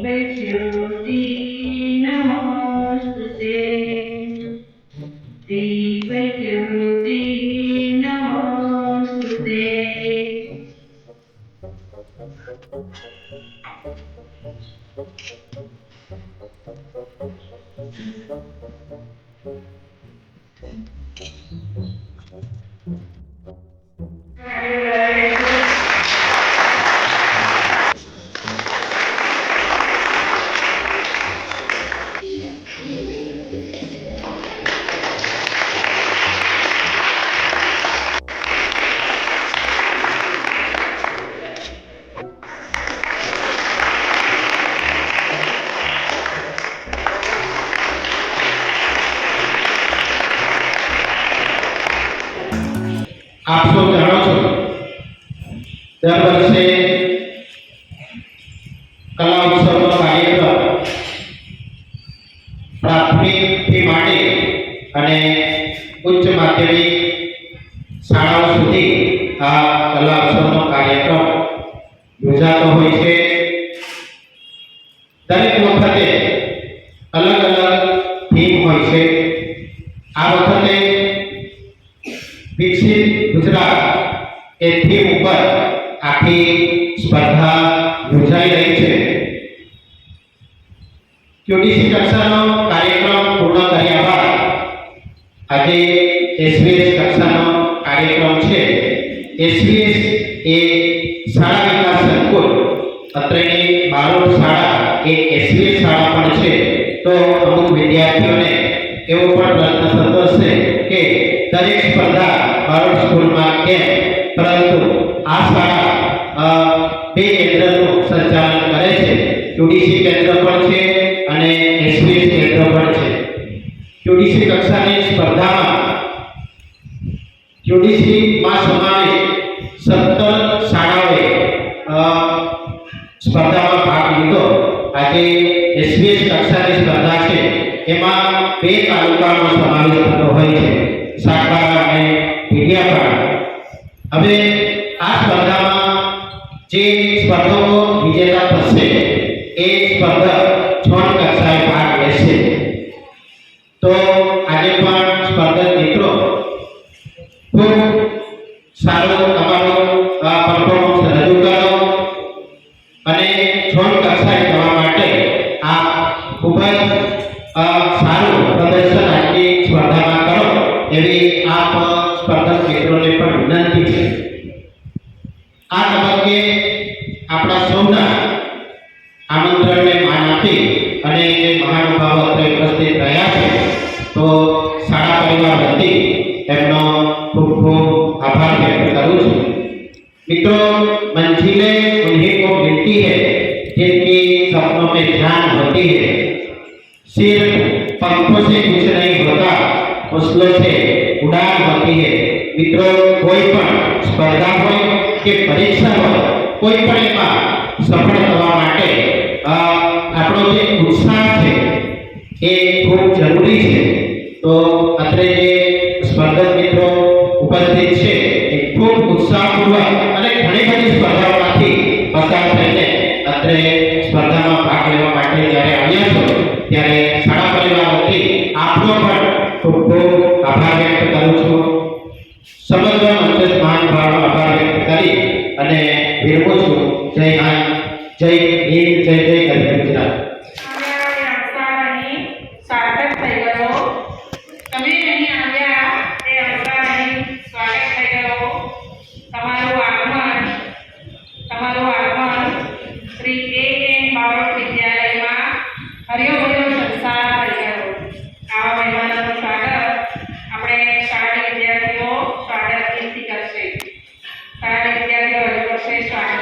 दिव्यज्योति नमोस्तुते दिव्यज्योति नमोस्तुते। आप सब जानो छो દર વર્ષે કલા ઉત્સવનો કાર્યક્રમ પ્રાથમિકથી માંડી અને ઉચ્ચ માધ્યમિક શાળાઓ સુધી આ કલા ઉત્સવનો કાર્યક્રમ યોજાતો હોય છે। દરેક વખતે અલગ અલગ થીમ હોય છે। આ વખતે વિકસિત ગુજરાત એ થીમ ઉપર આખી સ્પર્ધા યોજાઈ રહી છે। ક્યુડીસી કક્ષાનો કાર્યક્રમ પૂર્ણ કર્યા બાદ આજે એસવીએસ કક્ષાનો કાર્યક્રમ છે। એસવીએસ એ શાળા વિકાસ સંકુલ અત્રેની બારોટ શાળા એ એસવીએસ શાળા પણ છે। તો અમુક વિદ્યાર્થીઓને એવો પણ પ્રશ્ન થતો હશે કે દરેક સ્પર્ધા બારોટ સ્કૂલમાં કેમ, પરંતુ આ શાળા બે કેન્દ્રનું સંચાલન કરે છે। ક્યુડીસી કેન્દ્ર પણ છે અને એસવીએસ કેન્દ્ર પણ છે। ક્યુડીસી કક્ષાની સ્પર્ધામાં ક્યુડીસીમાં સમાવેશ 17 શાળાઓએ સ્પર્ધામાં ભાગ લીધો। આજે એસવીએસ કક્ષાની સ્પર્ધા છે એમાં બે તાલુકાનો સમાવેશ થતો હોય છે, સાગબારા અને ઢીડિયાપાડા। હવે આ સ્પર્ધામાં જે સ્પર્ધકો વિજેતા થશે એ સ્પર્ધક ઝોન કક્ષાએ ભાગ લેશે। તો આજે પણ સ્પર્ધક મિત્રો ખૂબ સારો તમારો પરફોર્મન્સ રજૂ કરો અને ઝોન કક્ષાએ જવા માટે આ ખૂબ જ સારું પ્રદર્શન આજની સ્પર્ધામાં કરો એવી આપ સ્પર્ધક મિત્રોને પણ વિનંતી છે। આ તબક્કે આપણા સૌના આમંત્રણને માન આપી અને જે મહાનુભાવો અત્રે ઉપસ્થિત રહ્યા છે તો શાળા પરિવાર વતી એમનો ખૂબ ખૂબ આભાર વ્યક્ત કરું છું। મિત્રો, मंजिलें उन्हीं को मिलती है जिनकी सपनों में जान होती है। सिर्फ पंखों से कुछ नहीं होता, हौसलों से उड़ान होती है। मित्रों, कोई पण स्पर्धा हो કે પરીક્ષા હોય, કોઈ પણ એમાં સફળ થવા માટે આપણો જે ઉત્સાહ છે એ ખૂબ જરૂરી છે। તો અત્રે જે સ્પર્ધક મિત્રો ઉપસ્થિત છે એ ખૂબ ઉત્સાહપૂર્વક અને ઘણી બધી સ્પર્ધાઓમાંથી પસાર થઈને અત્રે સ્પર્ધામાં ભાગ લેવા માટે જ્યારે આવ્યા છો ત્યારે શાળા પરિવાર વતી આપનો પણ ખૂબ ખૂબ આભાર વ્યક્ત કરું છું। સમગ્ર મંચ મહાનુભાવનો આભાર વ્યક્ત કરી અને વિરમું છું। જય હિન્દ, જય હિન્દ, જય જય ગરવી ગુજરાત। સાર્થક થઈ ગયો, તમે અહીં આવ્યા એ અવસર અહીં સ્વાગત થઈ ગયો। તમારું આગમન શ્રી A.N. બારોટ વિદ્યાલયમાં હર્યો ભર્યો સંસાર થઈ ગયો। આવા મહેમાનોનું સ્વાગત આપણે શાળાના વિદ્યાર્થીઓ સ્વાગત ગીતથી કરશે। શાળાના વિદ્યાર્થીઓ હજુ કરશે સ્વાગત।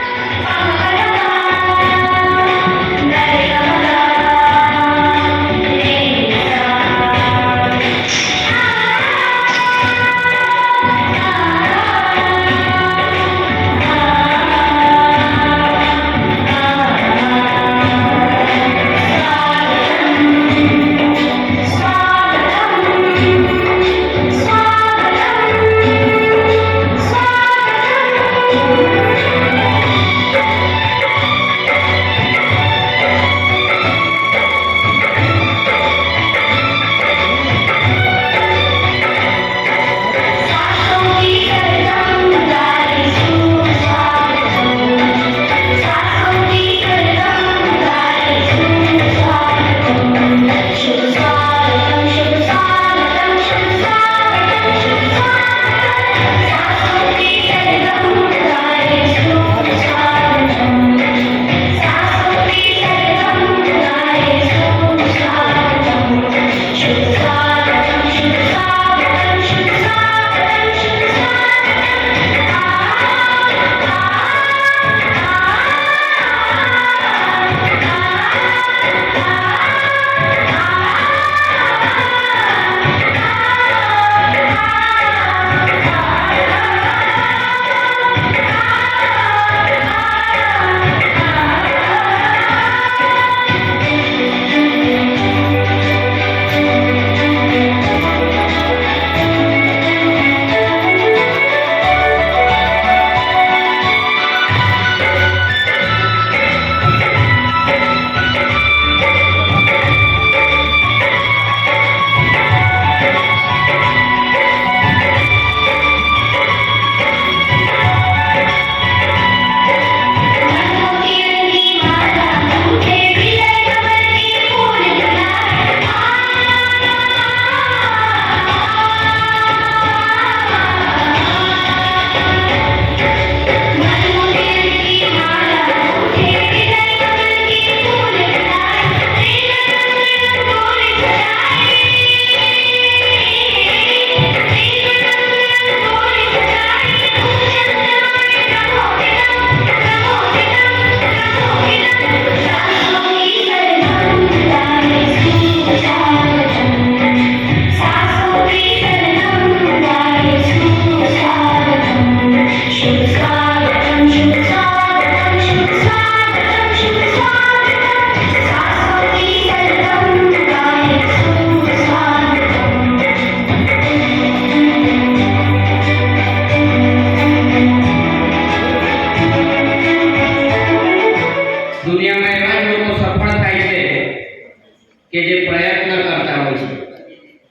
કે જે પ્રયત્ન કરતા હોય છે.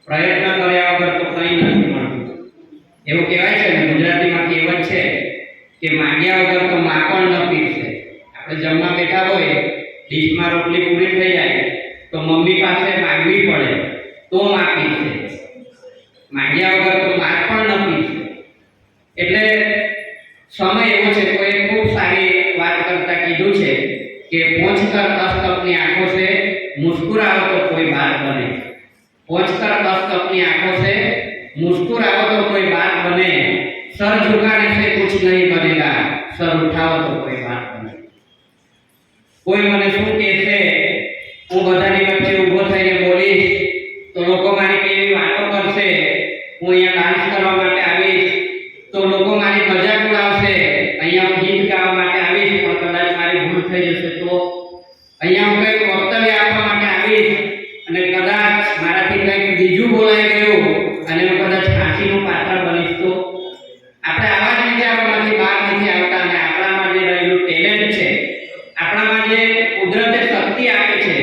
પ્રયત્ન કર્યા વગર તો કંઈ નથી મળતું. એવું કહેવાય છે ને, ગુજરાતીમાં કહેવત છે કે માંગ્યા વગર તો માખણ ન પીરસે. આપણે જમવા બેઠા હોય, ડીશમાં રોટલી પૂરી થઈ જાય તો મમ્મી પાસે માંગવી પડે તો માં પીરસે. માંગ્યા વગર તો માખણ ન પીરસે. એટલે સમય એવો છે. કોઈ ખૂબ સારી વાત કરતા કીધું છે કે પોંચ કર દસ કપની આંખો से मुस्कुराओ तो कोई बात बने. पोंछ कर दस कपनी आंखों से मुस्कुराओ तो कोई बात बने. सर झुकाने से कुछ नहीं बनेगा, सर उठाओ तो कोई बात बने. કોઈ મને શું કહેશે, હું બધાની વચ્ચે ઊભો થઈને બોલીશ તો લોકો મારી કેવી વાતો કરશે. હું અહીંયા ડાન્સ કરવા માટે આવીશ તો લોકો મારી મજાક ઉડાવશે. અહીંયા હું ગીત ગાવા માટે આવીશ પણ કદાચ મારી ભૂલ થઈ જશે તો. અહીંયા હું કંઈક વક્તવ્ય આપવા માટે આવીશ અને કદાચ મારાથી કંઈક બીજું બોલાઈ ગયું અને હું કદાચ ફાંસીનું પાત્ર બનીશ તો. આપણે આવા જ વિચારોમાંથી બહાર નથી આવતા અને આપણામાં જે રહેલું ટેલેન્ટ છે, આપણામાં જે કુદરતે શક્તિ આપી છે,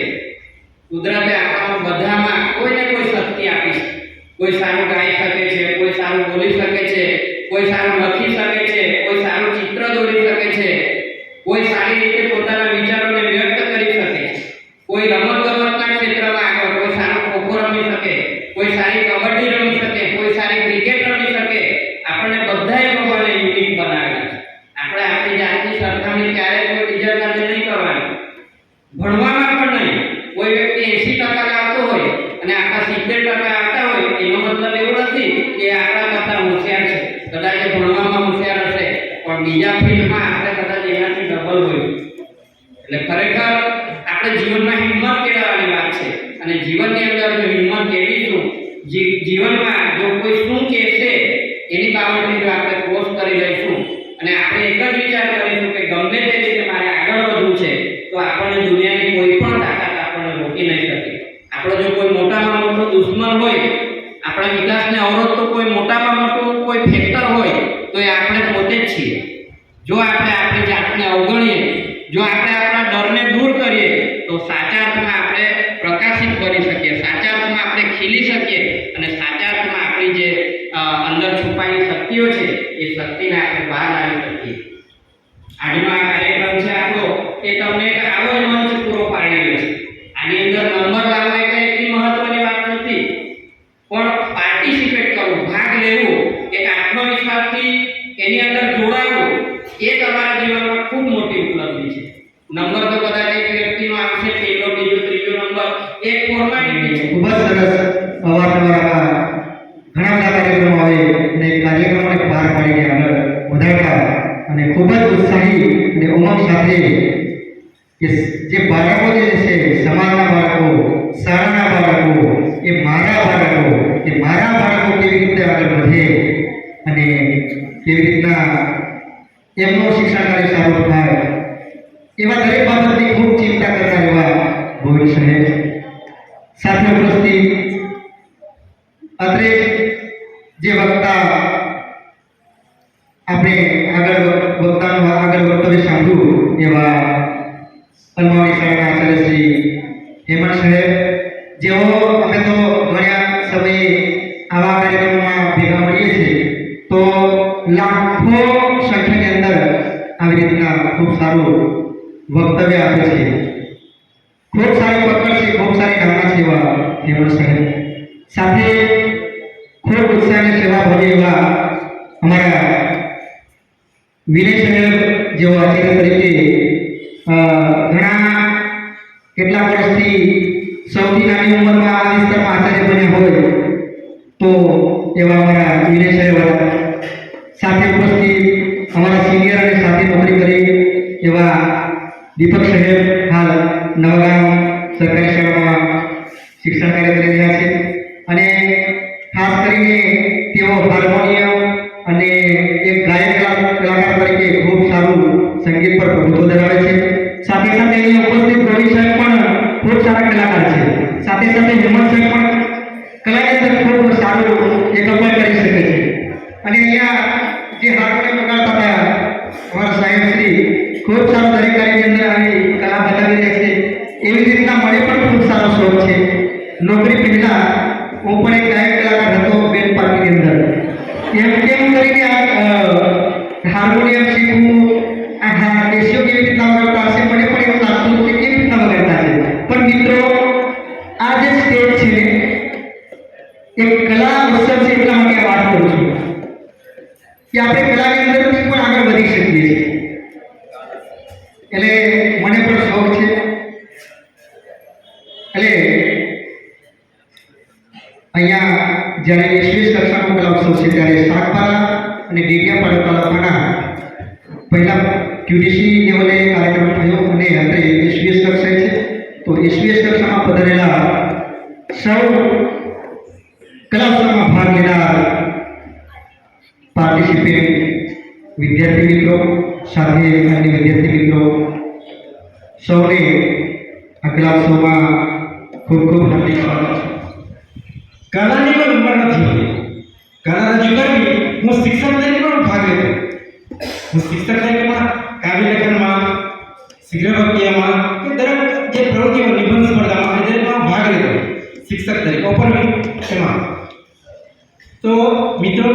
કુદરતે આપણા બધામાં કોઈને કોઈ શક્તિ આપી છે. કોઈ સારું ગાઈ શકે છે, કોઈ સારું બોલી શકે છે, કોઈ સારું લખી શકે છે, કોઈ સારું ચિત્ર દોરી શકે છે, કોઈ સારી રીતે પોતાના વિચારોને વ્યક્ત કરી શકે છે, કોઈ રમતગમતના ક્ષેત્રમાં આગળ, કોઈ સારું ખોખો રમી શકે, કોઈ સારી કબડ્ડી રમી શકે, કોઈ સારી ક્રિકેટ રમી શકે. આપણને બધાએ ભગવાને યુનિક બનાવેલા છે. આપણે આપણી જાતની સરખામણી ક્યારેય કોઈ બીજા સાથે નહીં કરવાની. ભણવામાં પણ નહીં. કોઈ વ્યક્તિ 80% લાવતો હોય અને આપણા 70% આવતા હોય એનો મતલબ એવો નથી કે આપણા કરતાં હોશિયાર છે. કદાચ એ ભણવામાં હોશિયાર હશે પણ બીજા ફિલ્ડમાં આપણે કદાચ એનાથી ડબલ હોય. એટલે ખરેખર આપણે જીવનમાં હિંમત કેળવવાની વાત છે અને જીવનની અંદર જો હિંમત કેળવીશું, જીવનમાં જો કોઈ શું કહેશે એની બાબતની જો આપણે ક્રોસ કરી લઈશું અને આપણે એક જ વિચાર કરીશું કે ગમે તે રીતે મારે આગળ વધવું છે તો આપણને દુનિયાની કોઈ પણ તાકાત આપણને રોકી નહીં શકે. આપણો જો કોઈ મોટામાં મોટો દુશ્મન હોય, આપણા વિકાસને અવરોધતો કોઈ મોટામાં મોટું કોઈ ફેક્ટર હોય તો એ આપણે પોતે જ છીએ. જો આપણે આપણી જાતને અવગણીએ, જો આપણે આપણા ડરને દૂર કરીએ તો સાચા અર્થમાં આપણે પ્રકાશિત કરી શકીએ, સાચા અર્થમાં આપણે ખીલી શકીએ અને સાચા અર્થમાં આપણી જે અંદર છુપાયેલી શક્તિઓ છે એ શક્તિને આપણે બહાર લાવી શકીએ. આજનો આ કાર્યક્રમ છે આપણો એ તમને એક આવો જ મંચ પૂરો પાડી રહ્યો છે. આની અંદર નંબર લાવવો એ કંઈ એટલી મહત્વની વાત નથી પણ પાર્ટિસિપેટ કરવું, ભાગ લેવું, એક આત્મવિશ્વાસથી એની અંદર જોડાવું એ તમારા જીવનમાં ખૂબ મોટી ઉપલબ્ધિ છે. નંબર તો કદાચ એક વ્યક્તિનો આવશે, પહેલો, બીજો, ત્રીજો નંબર એક ફોર્માલિટી છે. ખૂબ જ સરસ. અવારનવાર ઘણા બધા કાર્યક્રમો આવે અને કાર્યક્રમોને પાર પાડીને આગળ વધારતા અને ખૂબ જ ઉત્સાહી અને ઉમંગ સાથે કે જે બાળકો જે છે, સમાજના બાળકો, શાળાના બાળકો, એ મારા બાળકો કેવી રીતે આગળ વધે અને કેવી રીતના એમનું શિક્ષણ કાર્ય સારું થાય એવા દરેક બાબતની ખૂબ ચિંતા કરતા એવા ગોવિંદ સાહેબ સાથે ઉપસ્થિત અત્રે જે વક્તા આપણે આગળ વક્તવ્ય સાંભળ્યું એવા અલમાણી શાળાના આચાર્ય શ્રી હેમંત સાહેબ, જેઓ અમે તો ઘણા સમયે આવા કાર્યક્રમોમાં ભેગા મળીએ છીએ તો લાખો સંખ્યાની અંદર આવી રીતના ખૂબ સારું વક્તવ્ય આપે છે, ખૂબ સારી પકડ છે, ખૂબ સારી ધારણા છે એવા હેમંત સાહેબ. સાથે ખૂબ ઉત્સાહની સેવા ભરી એવા અમારા વિનય સાહેબ જેઓ આચાર્ય તરીકે ઘણા કેટલાક વર્ષથી સૌથી નાની ઉંમરમાં આ વિસ્તારમાં આચાર્ય બન્યા હોય તો એવા અમારા વિનય સાહેબ, સાથે ઉપસ્થિત અમારા સિનિયર અને સાથે નોકરી કરી એવા દીપક સાહેબ, હાલ નવગામ સરકારી શાળામાં શિક્ષણ કાર્ય કરી રહ્યા છે અને ખાસ કરીને તેઓ હાર્મોનિયમ અને એક ગાયક કલાકાર તરીકે ખૂબ સારું સંગીત પર પ્રભુત્વ ધરાવે છે. સાથે સાથે અહીંયા ઉપસ્થિત રવિ સાહેબ પણ ખૂબ સારા કલાકાર છે. સાથે સાથે હેમંત સાહેબ પણ કલાની અંદર ખૂબ સારું એકમણ કરી શકે છે અને અહીંયા જે હાર્મોનિયમ વગાડતા હતા અમારા સાહેબશ્રી ખૂબ સારું દરેક કાર્યની અંદર આવી કલા બતાવી રહ્યા છે. એવી રીતના મને પણ ખૂબ સારો શોખ છે. નોકરી પહેલા હું પણ એક ગાયક કલાકાર હતો બેન્ડ પાર્ટીની અંદર. એમ કેમ કરીને હાર્મોનિયમ શીખવું, કેસીઓ કેવી રીતના વગાડતા હશે, મને પણ એવું લાગતું હતું કે કેવી રીતના વગાડતા હશે. પણ મિત્રો, આ જે સ્ટેજ છે એક કલા ઉત્સવ છે, એટલા માટે આ વાત કરું છું કે આપણે કલાની અંદરથી પણ આગળ વધી શકીએ છીએ. એટલે મને પણ શોખ છે. એટલે અહીંયા જ્યારે 21મી કક્ષાનો કલા ઉત્સવ છે ત્યારે શાકપારા અને ડેડિયાપાડા તાલુકાના પહેલા ક્યુટીસી લેવલે કાર્યક્રમ થયો અને અત્યારે 21મી કક્ષાએ છે. તો 21મી કક્ષામાં પધારેલા સૌ કલા ઉત્સવમાં ભાગ લેનાર પાર્ટિસિપેન્ટ વિદ્યાર્થી મિત્રો, સાથે અન્ય વિદ્યાર્થી મિત્રો સૌને આ કલા ઉત્સવમાં ખૂબ ખૂબ હાર્દિક સ્વાગત છે. કલાની કોઈ ઉંમર નથી હોતી. કલા રજૂ કરવી, હું શિક્ષક તરીકે પણ ભાગ લેતો. હું શિક્ષક તરીકે પણ કાવ્ય લેખનમાં, શિગ્રવક્તિયામાં કે દરેક જે પ્રવૃત્તિઓ નિબંધ સ્પર્ધામાં એ દરેકમાં ભાગ લેતો શિક્ષક તરીકે ઓપન એમાં. તો મિત્રો,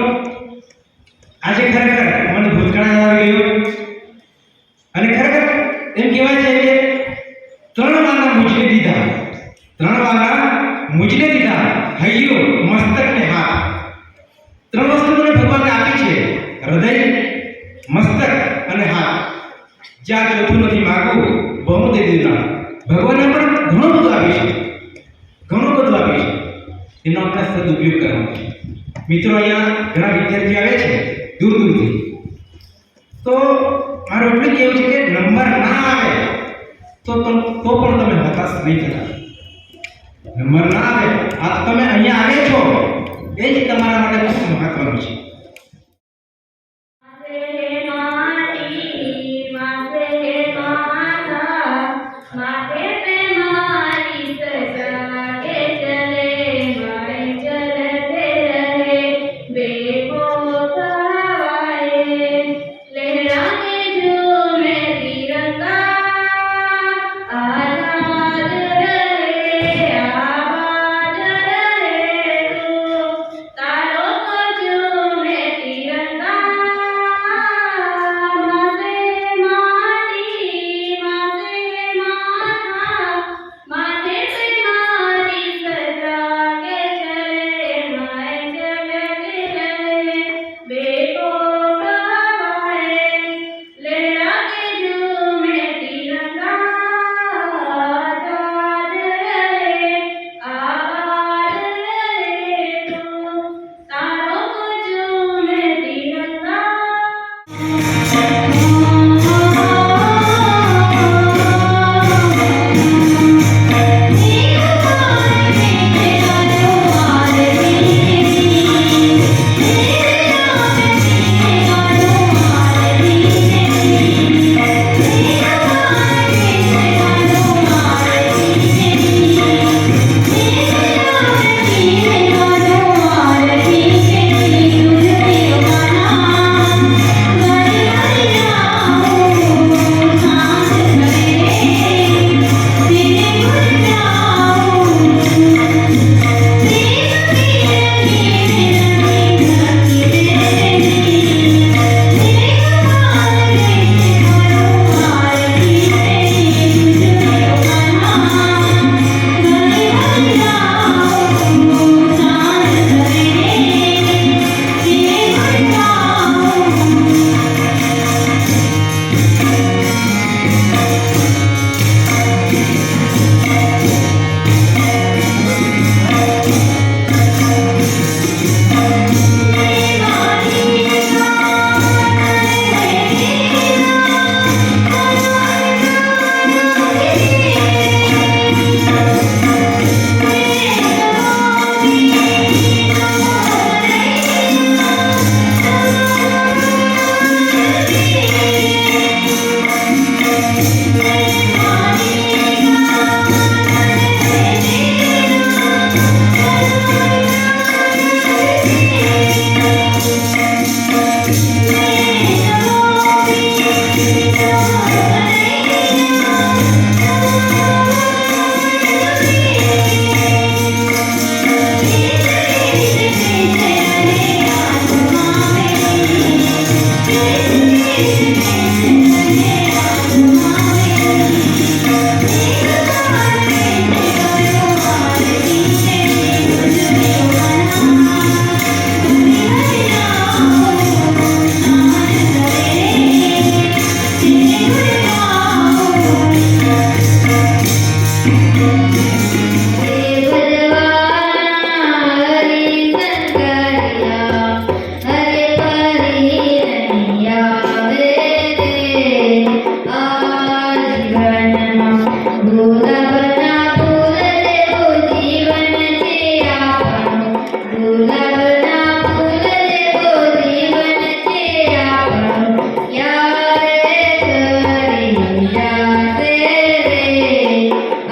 આજે ખરેખર મને ભૂતકાળ આવી ગયો અને ખરેખર એમ કહેવાય છે કે 3 વાના મુજને દીધા, 3 વાના મુજને દીધા, હૈયો, મસ્તક ને હાથ. 3 વસ્તુ મને ભગવાને આપી છે: હૃદય, મસ્તક અને હાથ. જ્યાં ચોથું નથી માગવું, બહુ દે દીધા. ભગવાને પણ ઘણું બધું આપ્યું છે, ઘણું બધું આપ્યું છે. એનો આપણે સદુપયોગ કરવાનો છે. મિત્રો, અહીંયા ઘણા વિદ્યાર્થીઓ આવે છે દૂર દૂરથી. તો મારું એટલું કહેવું છે કે નંબર ના આવે તો પણ તમે હતાશ નહીં થતા. નંબર ના આવે, આ તમે અહીંયા આવે છો એ જ તમારા માટે ખૂબ મહત્વનું છે. તારો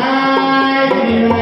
આ જીવન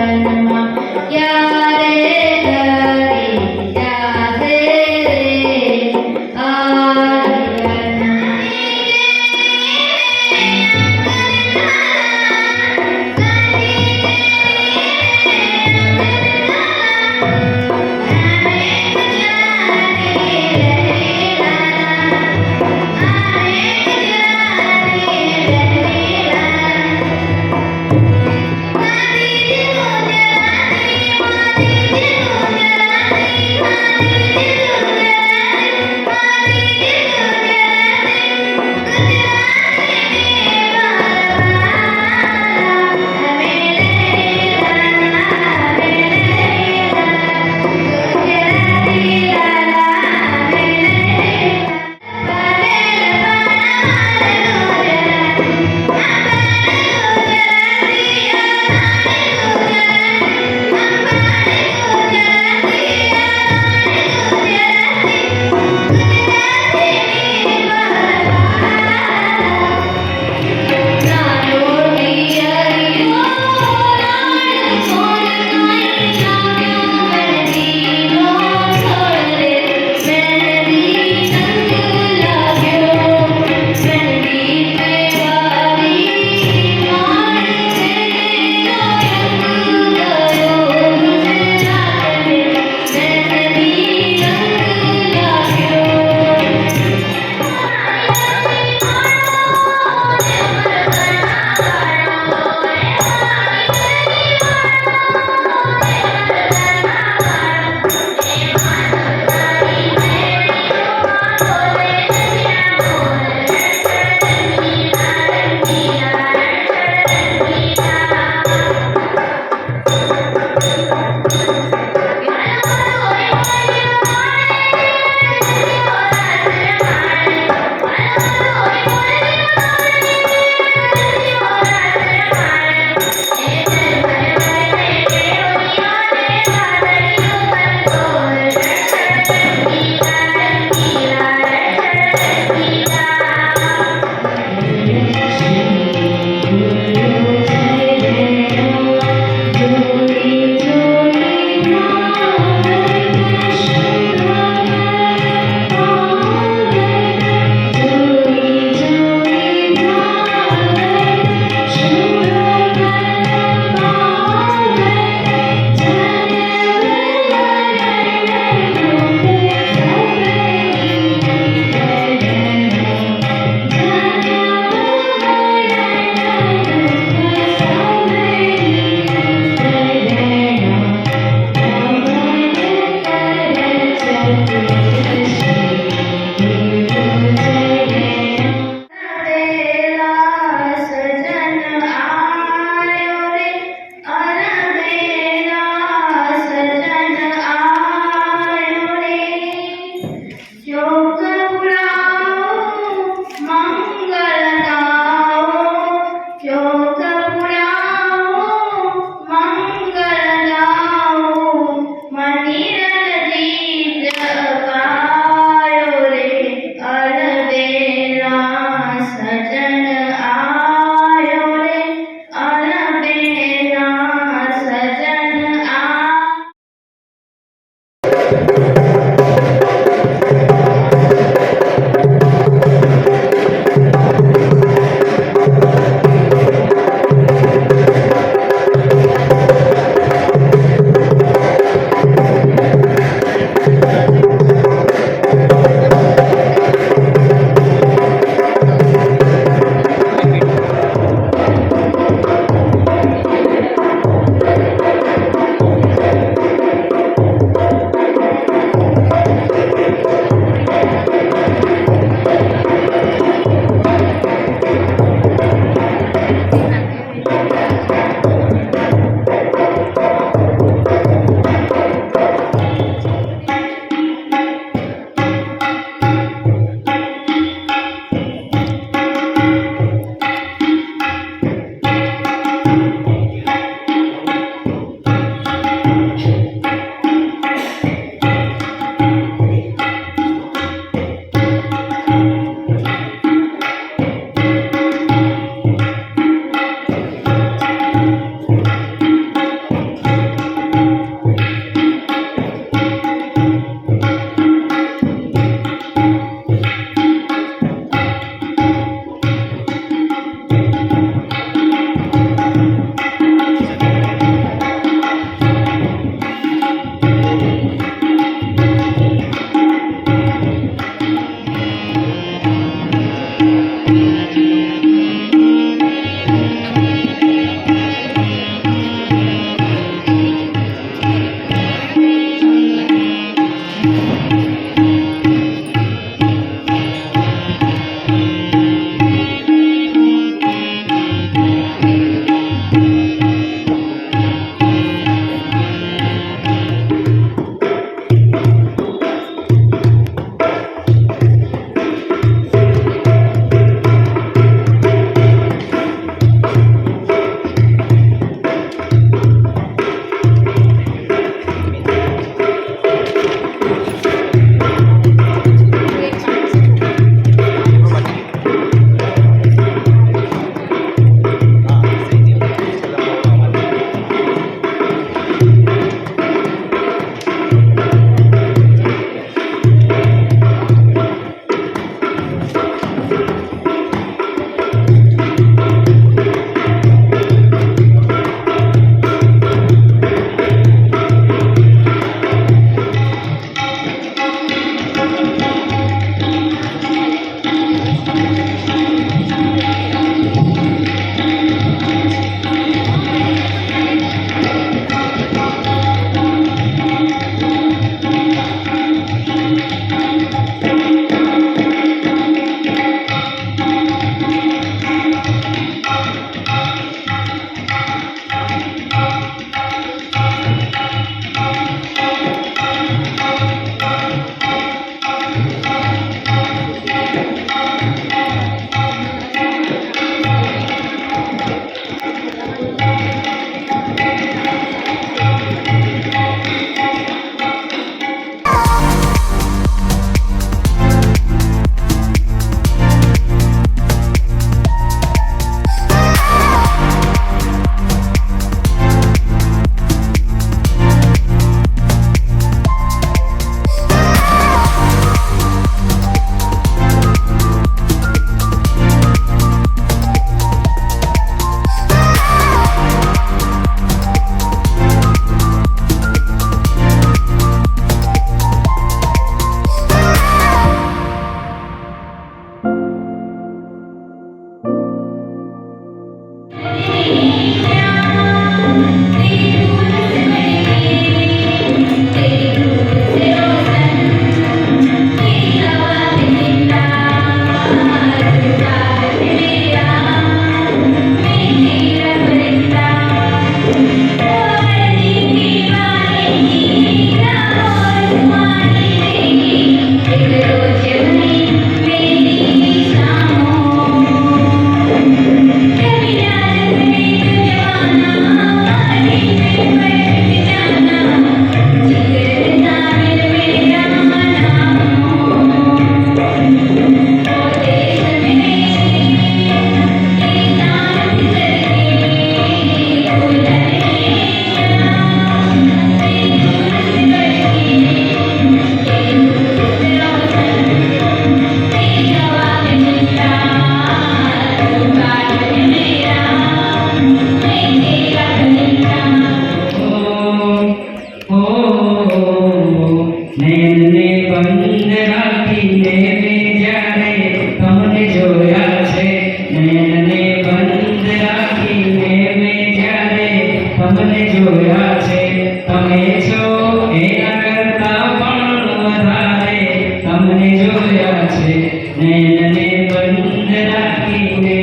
તમને જોયા છે તમે છો એના કરતા પણ વધારે તમને જોયા છે નયનને બંધ રાખીને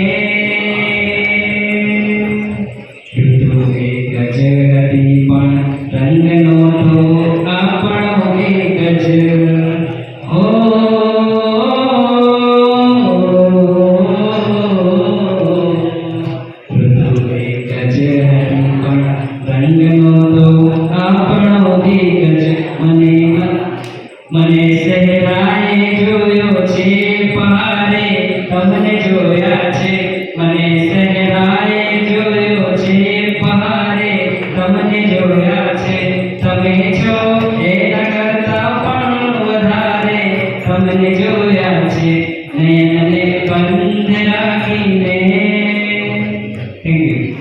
ઋતુ એક જ હતી પણ રંગનો તો આપણો એક જ હો ઋતુ એક જ હતી પણ રંગનો તો આપણો એક જ મને સહેરાએ જોયો છે પહારે તમને જોયા છે મને સહેરાએ જોયો છે પહારે તમને જોયા છે તમે છો એના કરતા પણ વધારે તમને જોયા છે નયનને બંધ રાખીને થેન્ક યુ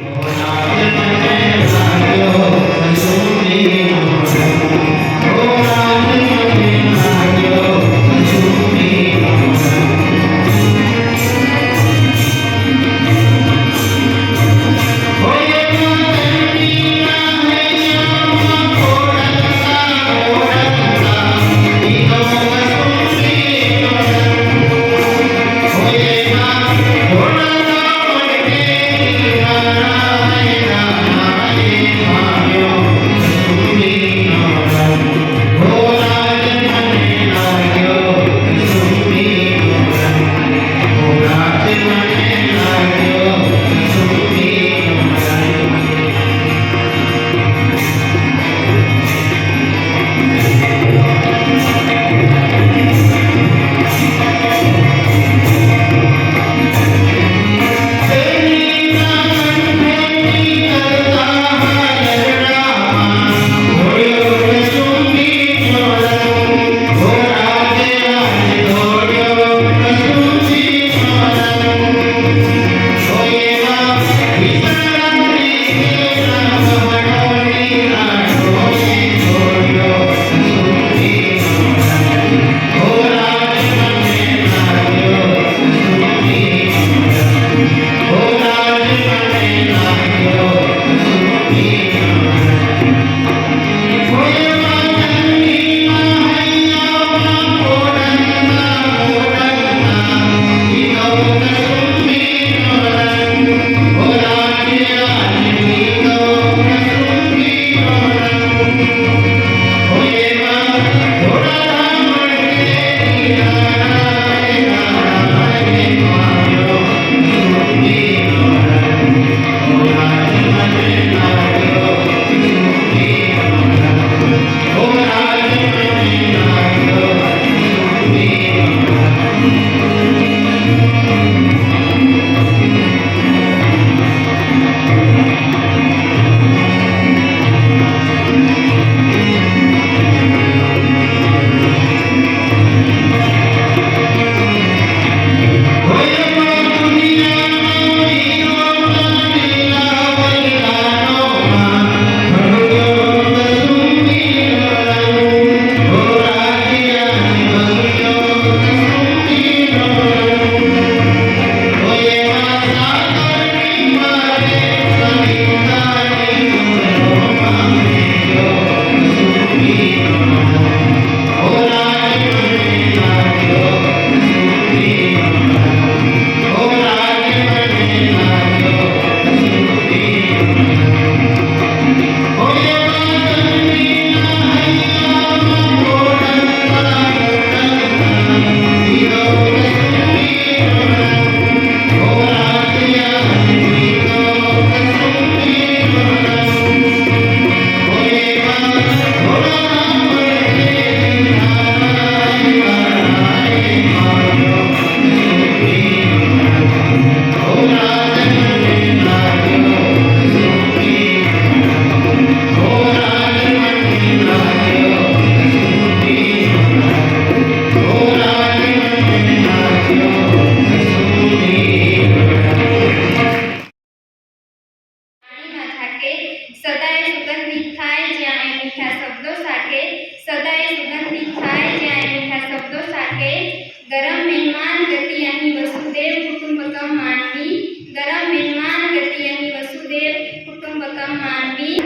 गरम मेहमान गति आणि वसुदेव कुटुंबकम मानवी गरम मेहमान गति आणि वसुदेव कुटुंबकम मानवी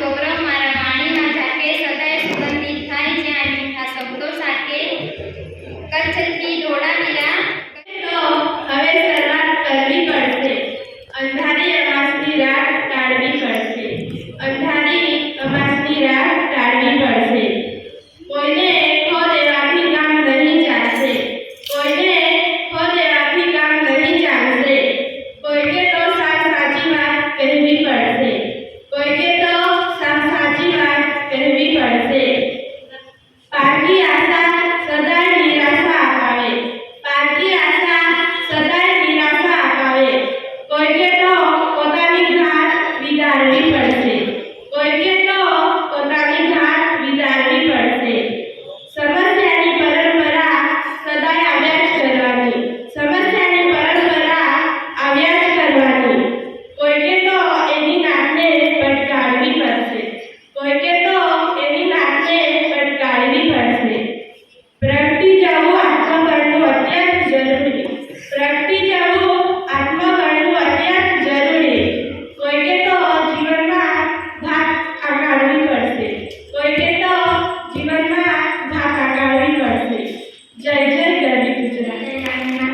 આખી રાત કાઢવી પડશે. કોઈને ખો દેવાથી કામ નહીં ચાલશે. કોઈને ખો દેવાથી કામ નહીં ચાલશે. કોઈને તો સાચી વાત કહેવી પડશે. કોઈને તો સાચી વાત કહેવી પડશે. પાકી આશા સદાય નિરાશા અપાવે. પાકી આશા સદાય નિરાશા અપાવે. કોઈને તો પોતાની ઘાટ વિદારવી પડશે. કોઈને તો પોતાની ઘાટ વિદારવી પડશે. સમસ્યાની પરંપરા સદાય આવ્યા જ કરવાની. સમસ્યાની પરંપરા આવ્યા જ કરવાની. કોઈને તો એની નાકને પટકારવી પડશે. કોઈને તો એની નાકને પટકારવી પડશે. પ્રગટી જવું આત્મકરણું અત્યંત જરૂરી. પ્રગટી જવું આત્મકરણું અત્યંત જરૂરી. કોઈને તો જીવનમાં ઘાત આકારવી પડશે. કોઈને તો જીવનમાં ઘાત આકારવી પડશે. જય જય ગરવી ગુજરાત.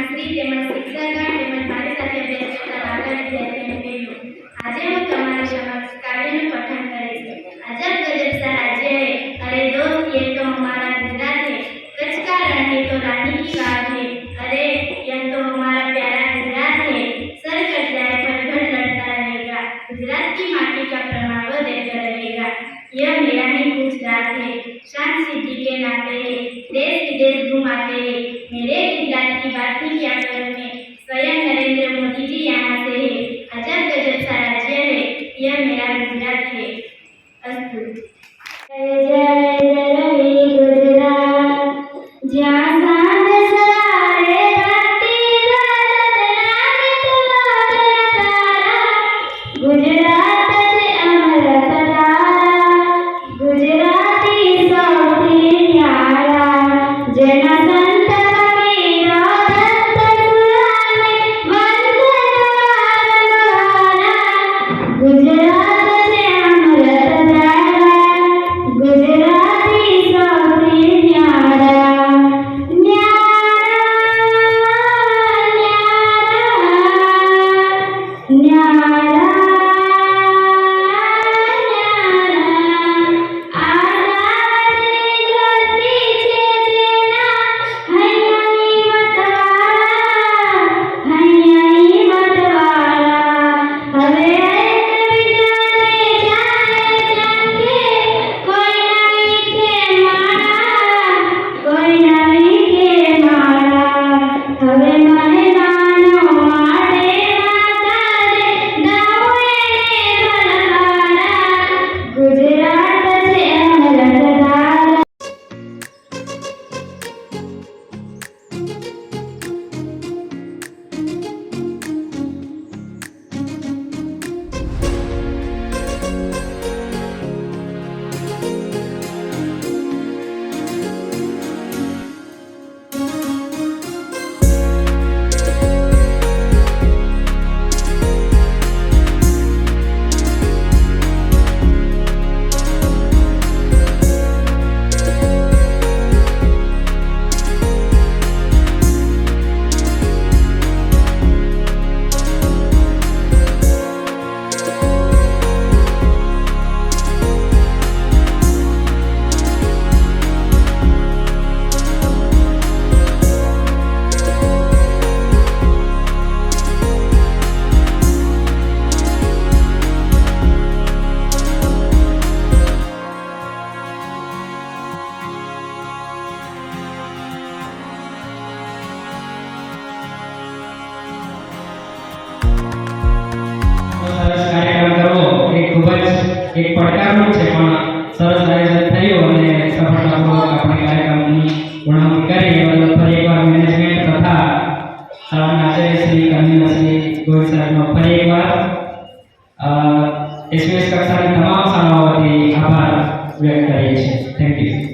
શ્રી તેમજ શિક્ષકગણ તેમજ મારી સાથે અભ્યાસ કરતા વાલા વિદ્યાર્થીઓને કહેલું. આજે હું તમારી સમક્ષ કાવ્યનું પઠન કરીશ. अजब गजब सा राज्य है, अरे दोस्त ये तो हमारा गुजरात है. कच्छ का रण है तो रानी की बात है, अरे यह तो हमारा प्यारा गुजरात है. सर कट जाए पर घर लड़ता रहेगा, गुजरात की माटी का प्रमाण वो देकर रहेगा. यह मेरा ही गुजरात है, शान सिद्धि के नाते है, देश विदेश घुमाते हैं. मेरे गुजरात की बात ही क्या करूं मैं, स्वयं नरेंद्र मोदी जी यहाँ से है. अजब गजब सा राज्य है, यह मेरा गुजरात है. अस्तु. जय रवि गुजरात, જ્યાં સાંજ સવારે ધરતી રત્નાદિત લોચન તારા. ગુજરાત છે અમૃત ધારા, ગુજરાતી સૌથી ન્યારા. જેના સંત કબીરો દત્ત સુરાને વંદનવારા. ગુજરાત છે અમૃત ધારા, ગુજરાતી સૌથી ન્યારા. ખૂબ જ એક પડકારનું છે પણ સરસ આયોજન થયું અને સફળતાપૂર્વક આપણે કાર્યક્રમની પૂર્ણાહુતિ કરી એ બદલ ફરી એકવાર મેનેજમેન્ટ તથા શાળાના આચાર્ય શ્રી કન્વીનર શ્રી ગોહિલ સાહેબનો ફરી એકવાર એસવીએસ કક્ષાની તમામ શાળાઓ વતી આભાર વ્યક્ત કરીએ છીએ. Thank you.